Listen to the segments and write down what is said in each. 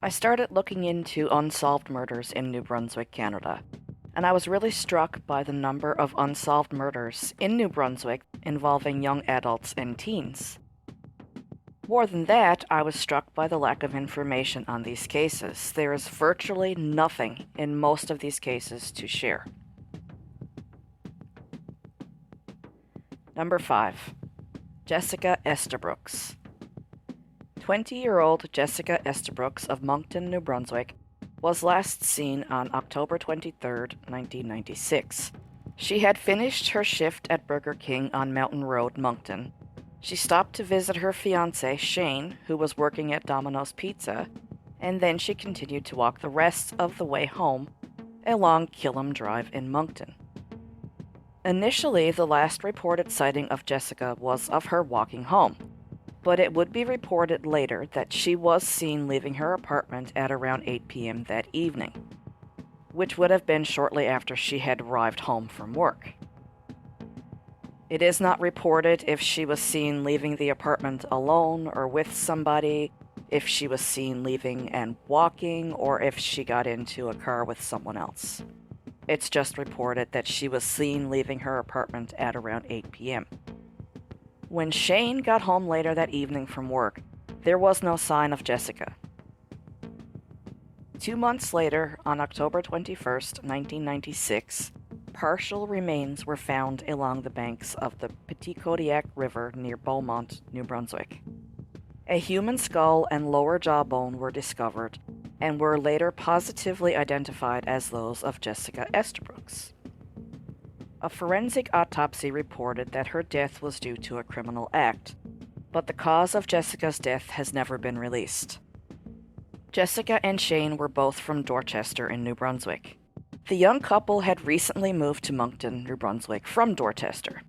I started looking into unsolved murders in New Brunswick, Canada, and I was really struck by the number of unsolved murders in New Brunswick involving young adults and teens. More than that, I was struck by the lack of information on these cases. There is virtually nothing in most of these cases to share. Number 5. Jessica Estabrooks. 20-year-old Jessica Estabrooks of Moncton, New Brunswick, was last seen on October 23, 1996. She had finished her shift at Burger King on Mountain Road, Moncton. She stopped to visit her fiancé, Shane, who was working at Domino's Pizza, and then she continued to walk the rest of the way home along Killam Drive in Moncton. Initially, the last reported sighting of Jessica was of her walking home, but it would be reported later that she was seen leaving her apartment at around 8 p.m. that evening, which would have been shortly after she had arrived home from work. It is not reported if she was seen leaving the apartment alone or with somebody, if she was seen leaving and walking, or if she got into a car with someone else. It's just reported that she was seen leaving her apartment at around 8 p.m. When Shane got home later that evening from work, there was no sign of Jessica. 2 months later, on October 21, 1996, partial remains were found along the banks of the Petit Kodiak River near Beaumont, New Brunswick. A human skull and lower jawbone were discovered and were later positively identified as those of Jessica Estabrooks. A forensic autopsy reported that her death was due to a criminal act, but the cause of Jessica's death has never been released. Jessica and Shane were both from Dorchester in New Brunswick. The young couple had recently moved to Moncton, New Brunswick from Dorchester.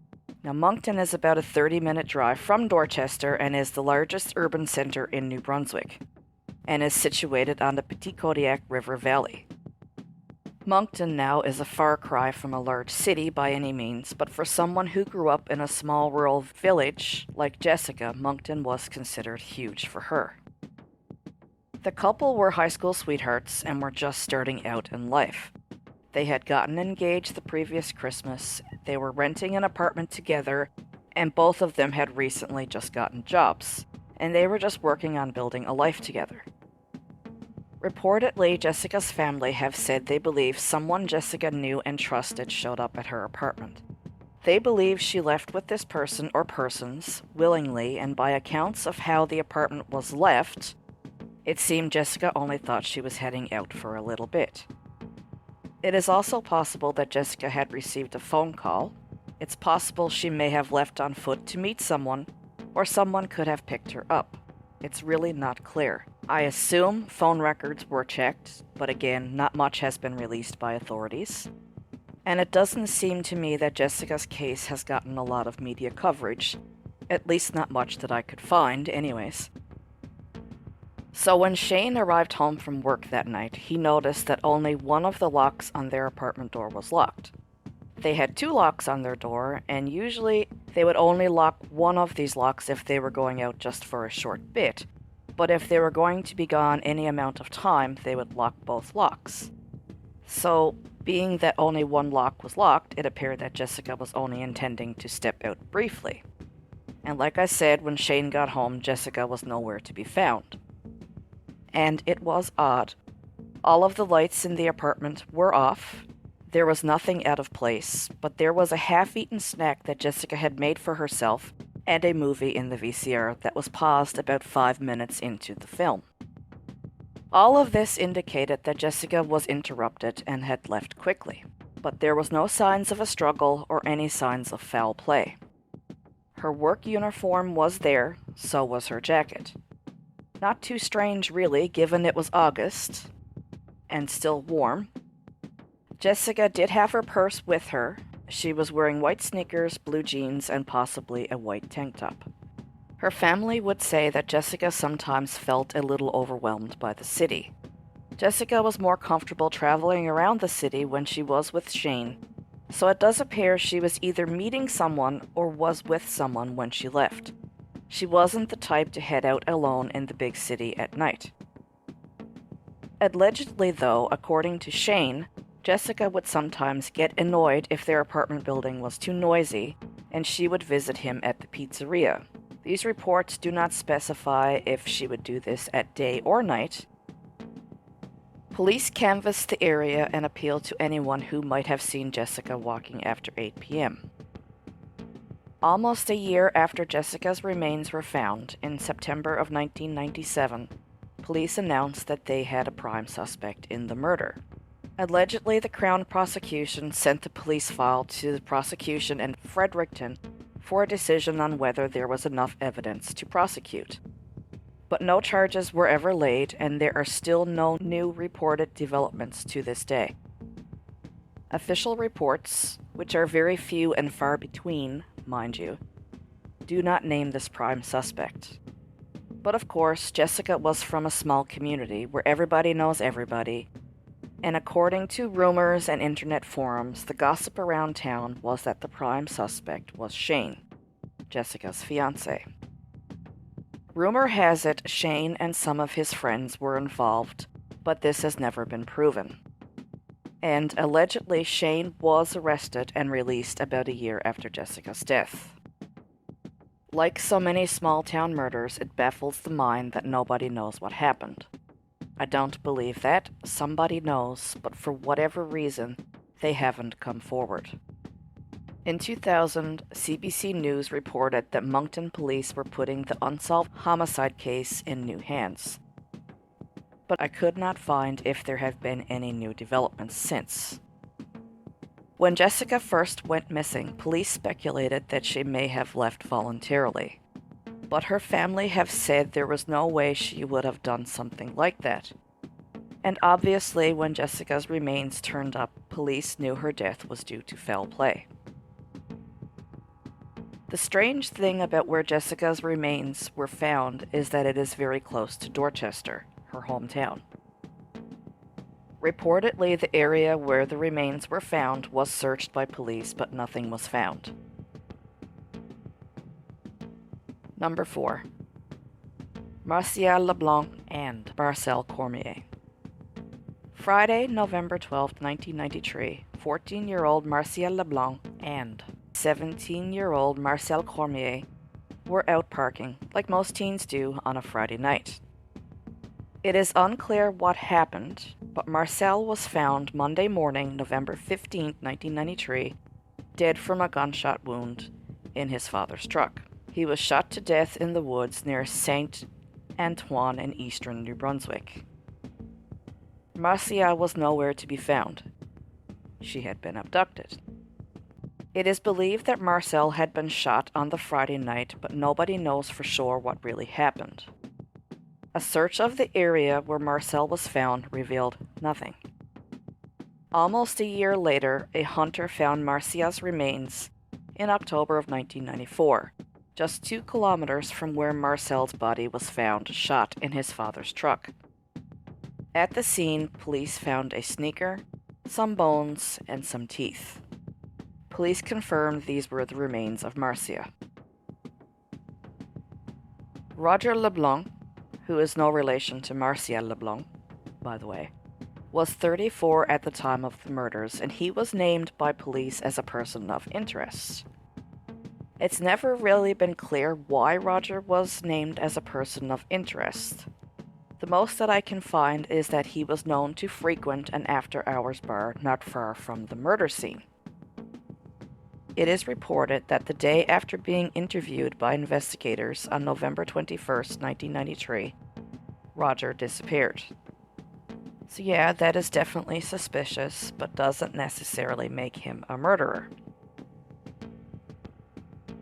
Now, Moncton is about a 30-minute drive from Dorchester and is the largest urban center in New Brunswick, and is situated on the Petit Kodiak River Valley. Moncton now is a far cry from a large city by any means, but for someone who grew up in a small rural village like Jessica, Moncton was considered huge for her. The couple were high school sweethearts and were just starting out in life. They had gotten engaged the previous Christmas, they were renting an apartment together, and both of them had recently just gotten jobs, and they were just working on building a life together. Reportedly, Jessica's family have said they believe someone Jessica knew and trusted showed up at her apartment. They believe she left with this person or persons willingly, and by accounts of how the apartment was left, it seemed Jessica only thought she was heading out for a little bit. It is also possible that Jessica had received a phone call. It's possible she may have left on foot to meet someone, or someone could have picked her up. It's really not clear. I assume phone records were checked, but again, not much has been released by authorities. And it doesn't seem to me that Jessica's case has gotten a lot of media coverage, at least not much that I could find, anyways. So when Shane arrived home from work that night, he noticed that only one of the locks on their apartment door was locked. They had 2 locks on their door, and usually they would only lock one of these locks if they were going out just for a short bit, but if they were going to be gone any amount of time, they would lock both locks. So, being that only one lock was locked, it appeared that Jessica was only intending to step out briefly. And like I said, when Shane got home, Jessica was nowhere to be found. And it was odd. All of the lights in the apartment were off. There was nothing out of place, but there was a half-eaten snack that Jessica had made for herself and a movie in the VCR that was paused about 5 minutes into the film. All of this indicated that Jessica was interrupted and had left quickly, but there was no signs of a struggle or any signs of foul play. Her work uniform was there, so was her jacket. Not too strange, really, given it was August and still warm. Jessica did have her purse with her. She was wearing white sneakers, blue jeans, and possibly a white tank top. Her family would say that Jessica sometimes felt a little overwhelmed by the city. Jessica was more comfortable traveling around the city when she was with Shane, so it does appear she was either meeting someone or was with someone when she left. She wasn't the type to head out alone in the big city at night. Allegedly, though, according to Shane, Jessica would sometimes get annoyed if their apartment building was too noisy, and she would visit him at the pizzeria. These reports do not specify if she would do this at day or night. Police canvassed the area and appealed to anyone who might have seen Jessica walking after 8 p.m. Almost a year after Jessica's remains were found, in September of 1997, police announced that they had a prime suspect in the murder. Allegedly, the Crown prosecution sent the police file to the prosecution in Fredericton for a decision on whether there was enough evidence to prosecute. But no charges were ever laid, and there are still no new reported developments to this day. Official reports, which are very few and far between, mind you, do not name this prime suspect. But of course, Jessica was from a small community where everybody knows everybody, and according to rumors and internet forums, the gossip around town was that the prime suspect was Shane, Jessica's fiancé. Rumor has it Shane and some of his friends were involved, but this has never been proven. And allegedly, Shane was arrested and released about a year after Jessica's death. Like so many small-town murders, it baffles the mind that nobody knows what happened. I don't believe that. Somebody knows, but for whatever reason, they haven't come forward. In 2000, CBC News reported that Moncton police were putting the unsolved homicide case in new hands. But I could not find if there have been any new developments since. When Jessica first went missing, police speculated that she may have left voluntarily. But her family have said there was no way she would have done something like that. And obviously, when Jessica's remains turned up, police knew her death was due to foul play. The strange thing about where Jessica's remains were found is that it is very close to Dorchester, her hometown. Reportedly, the area where the remains were found was searched by police, but nothing was found. Number 4. Martial LeBlanc and Marcel Cormier. Friday, November 12, 1993, 14-year-old Martial LeBlanc and 17-year-old Marcel Cormier were out parking, like most teens do on a Friday night. It is unclear what happened, but Marcel was found Monday morning, November 15, 1993, dead from a gunshot wound in his father's truck. He was shot to death in the woods near Saint Antoine in eastern New Brunswick. Marcia was nowhere to be found. She had been abducted. It is believed that Marcel had been shot on the Friday night, but nobody knows for sure what really happened. A search of the area where Marcel was found revealed nothing. Almost a year later, a hunter found Marcia's remains in October of 1994, just 2 kilometers from where Marcel's body was found shot in his father's truck. At the scene, police found a sneaker, some bones, and some teeth. Police confirmed these were the remains of Marcia. Roger LeBlanc, who is no relation to Martial LeBlanc, by the way, was 34 at the time of the murders, and he was named by police as a person of interest. It's never really been clear why Roger was named as a person of interest. The most that I can find is that he was known to frequent an after-hours bar not far from the murder scene. It is reported that the day after being interviewed by investigators on November 21, 1993, Roger disappeared. So yeah, that is definitely suspicious, but doesn't necessarily make him a murderer.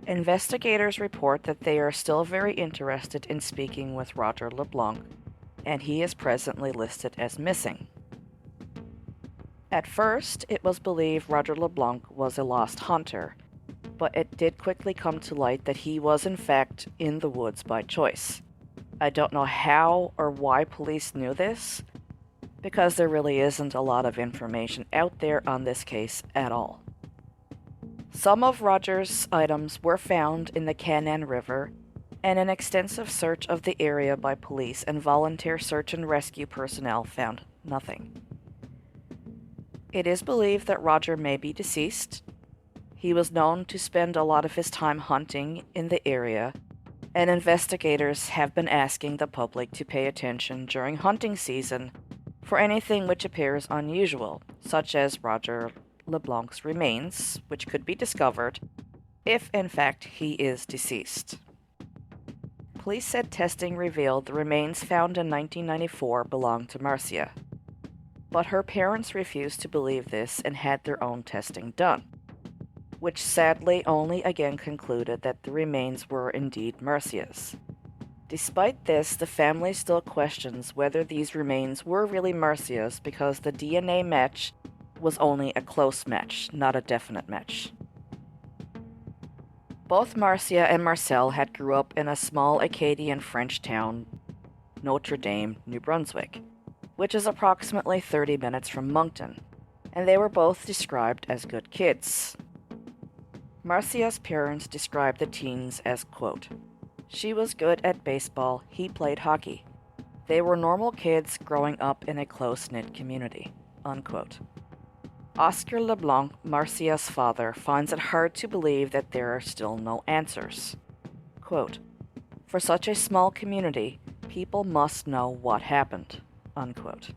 Investigators report that they are still very interested in speaking with Roger LeBlanc, and he is presently listed as missing. At first, it was believed Roger LeBlanc was a lost hunter, but it did quickly come to light that he was in fact in the woods by choice. I don't know how or why police knew this, because there really isn't a lot of information out there on this case at all. Some of Roger's items were found in the Canaan River, and an extensive search of the area by police and volunteer search and rescue personnel found nothing. It is believed that Roger may be deceased. He was known to spend a lot of his time hunting in the area, and investigators have been asking the public to pay attention during hunting season for anything which appears unusual, such as Roger LeBlanc's remains, which could be discovered if in fact he is deceased. Police said testing revealed the remains found in 1994 belonged to Marcia, but her parents refused to believe this and had their own testing done, which sadly only again concluded that the remains were indeed Marcia's. Despite this, the family still questions whether these remains were really Marcia's because the DNA match was only a close match, not a definite match. Both Marcia and Marcel had grew up in a small Acadian French town, Notre Dame, New Brunswick, which is approximately 30 minutes from Moncton, and they were both described as good kids. Marcia's parents described the teens as, quote, "She was good at baseball, he played hockey. They were normal kids growing up in a close-knit community," unquote. Oscar LeBlanc, Marcia's father, finds it hard to believe that there are still no answers. Quote, "For such a small community, people must know what happened," unquote.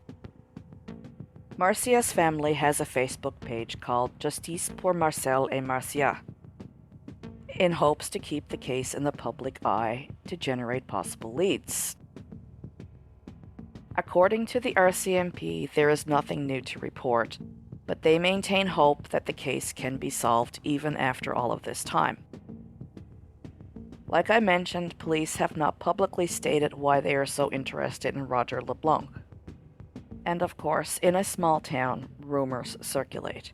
Marcia's family has a Facebook page called Justice pour Marcel et Marcia, in hopes to keep the case in the public eye to generate possible leads. According to the RCMP, there is nothing new to report, but they maintain hope that the case can be solved even after all of this time. Like I mentioned, police have not publicly stated why they are so interested in Roger LeBlanc. And of course, in a small town, rumors circulate.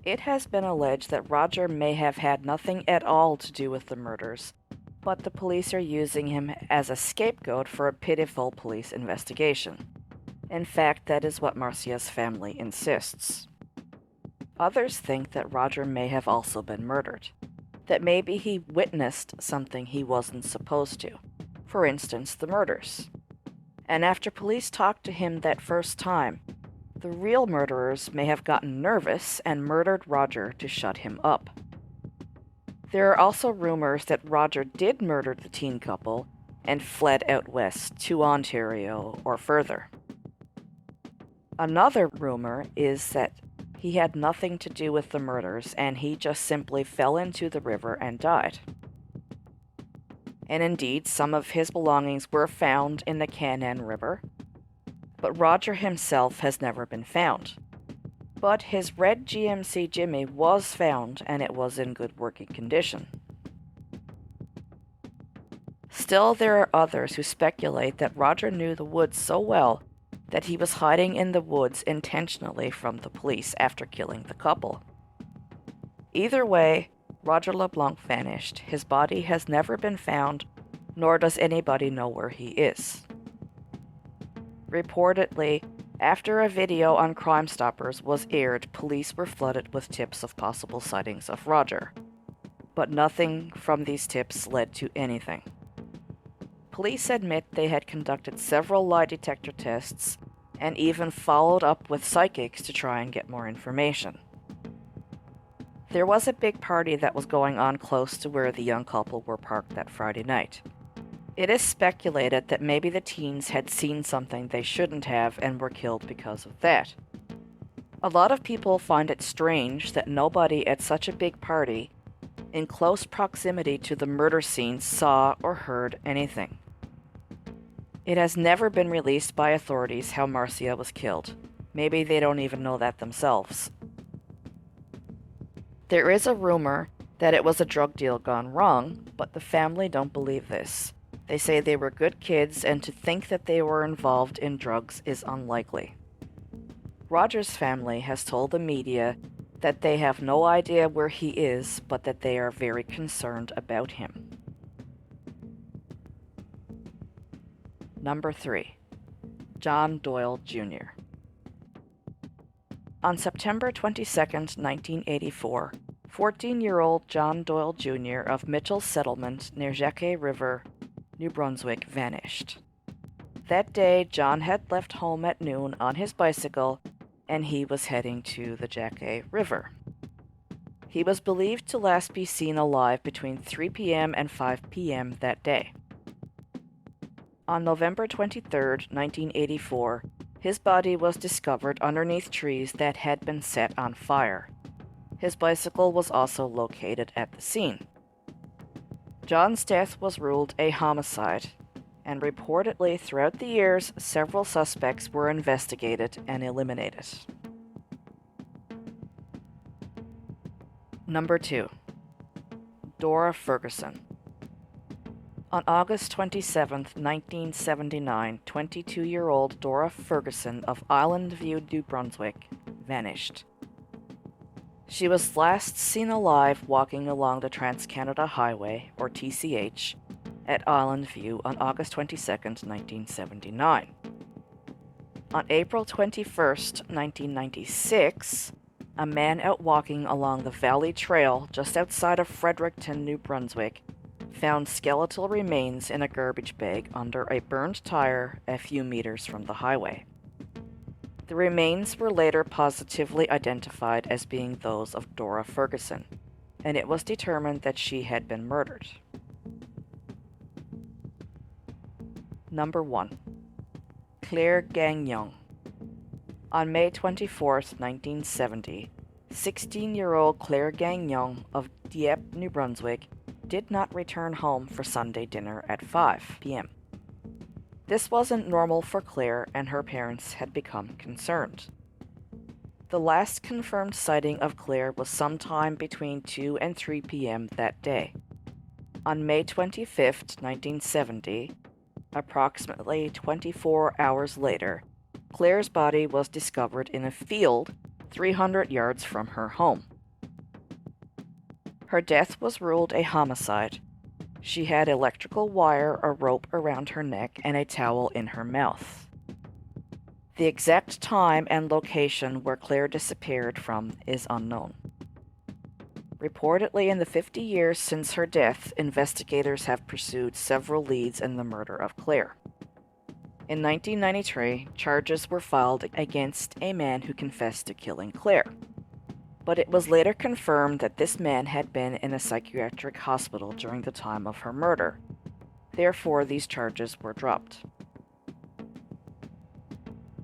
It has been alleged that Roger may have had nothing at all to do with the murders, but the police are using him as a scapegoat for a pitiful police investigation. In fact, that is what Marcia's family insists. Others think that Roger may have also been murdered, that maybe he witnessed something he wasn't supposed to, for instance, the murders. And after police talked to him that first time, the real murderers may have gotten nervous and murdered Roger to shut him up. There are also rumors that Roger did murder the teen couple and fled out west to Ontario or further. Another rumor is that he had nothing to do with the murders and he just simply fell into the river and died. And indeed, some of his belongings were found in the Canaan River, but Roger himself has never been found. But his red GMC Jimmy was found and it was in good working condition. Still, there are others who speculate that Roger knew the woods so well that he was hiding in the woods intentionally from the police after killing the couple. Either way, Roger LeBlanc vanished. His body has never been found, nor does anybody know where he is. Reportedly, after a video on Crime Stoppers was aired, police were flooded with tips of possible sightings of Roger, but nothing from these tips led to anything. Police admit they had conducted several lie detector tests and even followed up with psychics to try and get more information. There was a big party that was going on close to where the young couple were parked that Friday night. It is speculated that maybe the teens had seen something they shouldn't have and were killed because of that. A lot of people find it strange that nobody at such a big party, in close proximity to the murder scene, saw or heard anything. It has never been released by authorities how Marcia was killed. Maybe they don't even know that themselves. There is a rumor that it was a drug deal gone wrong, but the family don't believe this. They say they were good kids, and to think that they were involved in drugs is unlikely. Roger's family has told the media that they have no idea where he is, but that they are very concerned about him. Number 3. John Doyle Jr. On September 22, 1984, 14-year-old John Doyle Jr. of Mitchell's Settlement near Jacquet River, New Brunswick, vanished. That day, John had left home at noon on his bicycle, and he was heading to the Jacquet River. He was believed to last be seen alive between 3 p.m. and 5 p.m. that day. On November 23, 1984, his body was discovered underneath trees that had been set on fire. His bicycle was also located at the scene. John's death was ruled a homicide, and reportedly throughout the years, several suspects were investigated and eliminated. Number 2. Dora Ferguson. On August 27, 1979, 22-year-old Dora Ferguson of Island View, New Brunswick, vanished. She was last seen alive walking along the Trans-Canada Highway, or TCH, at Island View on August 22, 1979. On April 21, 1996, a man out walking along the Valley Trail just outside of Fredericton, New Brunswick, found skeletal remains in a garbage bag under a burned tire a few meters from the highway. The remains were later positively identified as being those of Dora Ferguson, and it was determined that she had been murdered. Number 1. Claire Gagnon. On May 24, 1970, 16-year-old Claire Gagnon of Dieppe, New Brunswick, did not return home for Sunday dinner at 5 p.m. This wasn't normal for Claire, and her parents had become concerned. The last confirmed sighting of Claire was sometime between 2 and 3 p.m. that day. On May 25, 1970, approximately 24 hours later, Claire's body was discovered in a field 300 yards from her home. Her death was ruled a homicide. She had electrical wire or rope around her neck and a towel in her mouth. The exact time and location where Claire disappeared from is unknown. Reportedly, in the 50 years since her death, investigators have pursued several leads in the murder of Claire. In 1993, charges were filed against a man who confessed to killing Claire, but it was later confirmed that this man had been in a psychiatric hospital during the time of her murder. Therefore, these charges were dropped.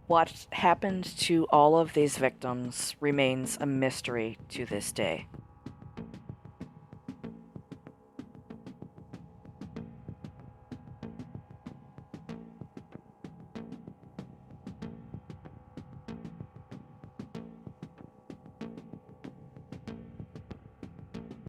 What happened to all of these victims remains a mystery to this day.